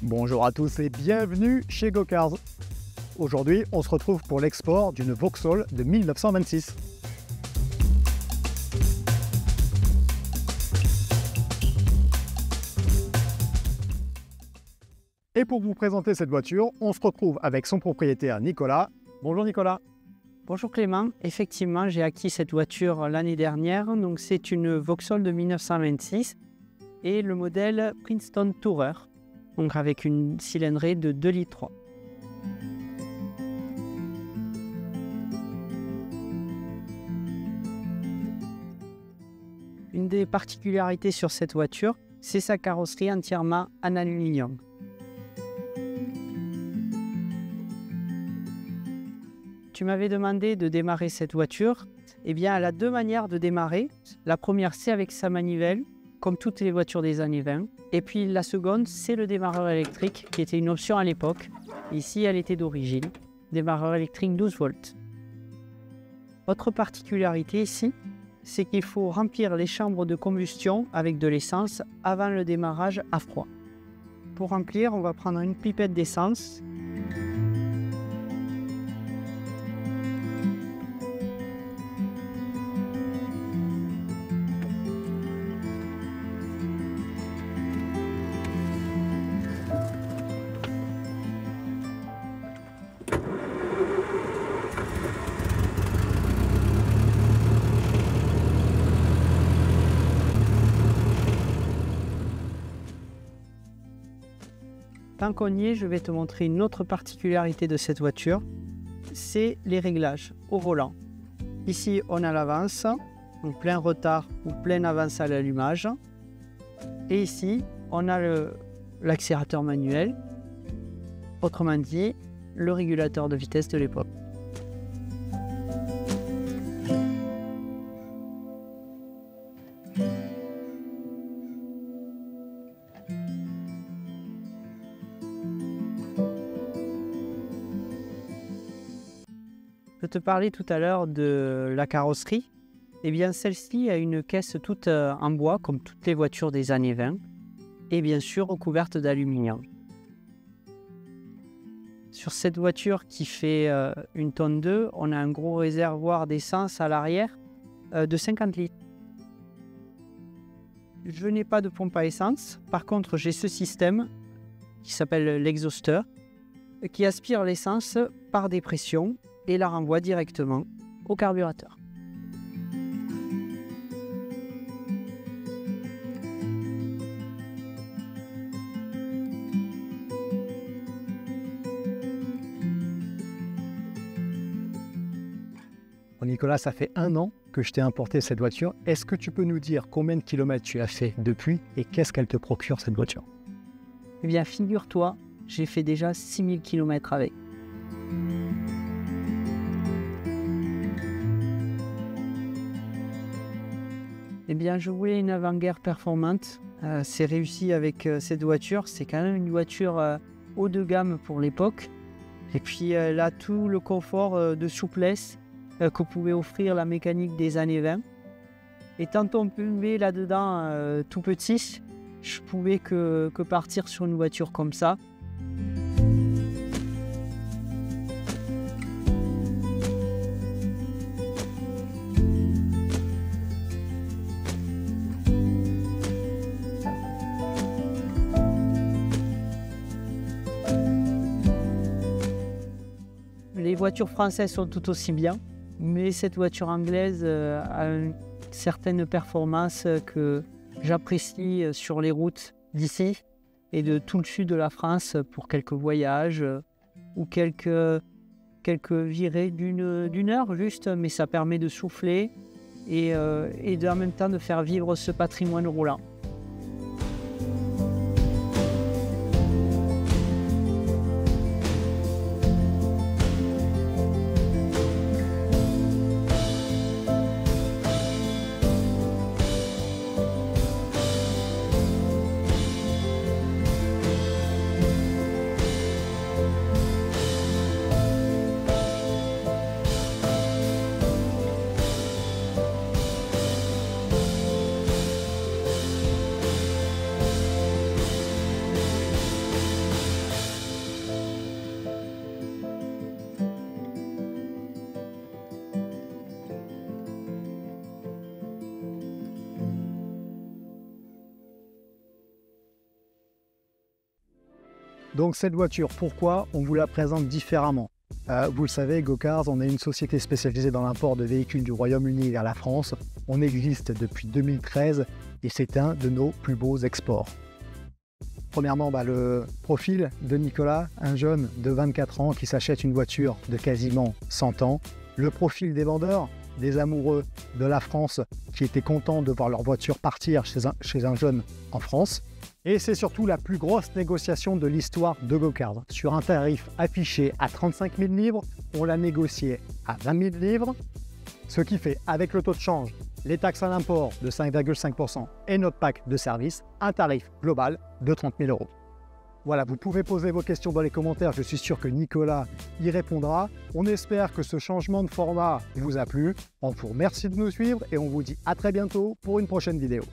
Bonjour à tous et bienvenue chez GoCars. Aujourd'hui, on se retrouve pour l'export d'une Vauxhall de 1926. Et pour vous présenter cette voiture, on se retrouve avec son propriétaire Nicolas. Bonjour Nicolas. Bonjour Clément, effectivement j'ai acquis cette voiture l'année dernière, donc c'est une Vauxhall de 1926 et le modèle Princeton Tourer, donc avec une cylindrée de 2,3 litres. Une des particularités sur cette voiture, c'est sa carrosserie entièrement en aluminium. Tu m'avais demandé de démarrer cette voiture. Eh bien, elle a deux manières de démarrer. La première, c'est avec sa manivelle, comme toutes les voitures des années 20. Et puis la seconde, c'est le démarreur électrique, qui était une option à l'époque. Ici, elle était d'origine. Démarreur électrique 12 volts. Autre particularité ici, c'est qu'il faut remplir les chambres de combustion avec de l'essence avant le démarrage à froid. Pour remplir, on va prendre une pipette d'essence. Tant qu'on y est, je vais te montrer une autre particularité de cette voiture, c'est les réglages au volant. Ici, on a l'avance, donc plein retard ou plein avance à l'allumage. Et ici, on a l'accélérateur manuel, autrement dit, le régulateur de vitesse de l'époque. Je te parlais tout à l'heure de la carrosserie. Eh bien, celle-ci a une caisse toute en bois, comme toutes les voitures des années 20, et bien sûr recouverte d'aluminium. Sur cette voiture qui fait 1,2 tonne, on a un gros réservoir d'essence à l'arrière de 50 litres. Je n'ai pas de pompe à essence, par contre j'ai ce système qui s'appelle l'exhausteur, qui aspire l'essence par dépression et la renvoie directement au carburateur. Bon, Nicolas, ça fait 1 an que je t'ai importé cette voiture. Est-ce que tu peux nous dire combien de kilomètres tu as fait depuis et qu'est-ce qu'elle te procure cette voiture? Eh bien, figure-toi, j'ai fait déjà 6000 km avec. Eh bien, je voulais une avant-garde performante. C'est réussi avec cette voiture. C'est quand même une voiture haut de gamme pour l'époque. Et puis, elle a tout le confort de souplesse que pouvait offrir la mécanique des années 20. Étant tombé là-dedans tout petit, je pouvais que partir sur une voiture comme ça. Les voitures françaises sont tout aussi bien, mais cette voiture anglaise a une certaine performance que j'apprécie sur les routes d'ici et de tout le sud de la France pour quelques voyages ou quelques virées d'une heure juste, mais ça permet de souffler et en même temps de faire vivre ce patrimoine roulant. Donc cette voiture, pourquoi on vous la présente différemment? Vous le savez, GoCars, on est une société spécialisée dans l'import de véhicules du Royaume-Uni vers la France. On existe depuis 2013 et c'est un de nos plus beaux exports. Premièrement, le profil de Nicolas, un jeune de 24 ans qui s'achète une voiture de quasiment 100 ans. Le profil des vendeurs, des amoureux de la France qui étaient contents de voir leur voiture partir chez un jeune en France. Et c'est surtout la plus grosse négociation de l'histoire de GoCars. Sur un tarif affiché à 35 000 livres, on l'a négocié à 20 000 livres, ce qui fait, avec le taux de change, les taxes à l'import de 5,5% et notre pack de service, un tarif global de 30 000 €. Voilà, vous pouvez poser vos questions dans les commentaires, je suis sûr que Nicolas y répondra. On espère que ce changement de format vous a plu. On vous remercie de nous suivre et on vous dit à très bientôt pour une prochaine vidéo.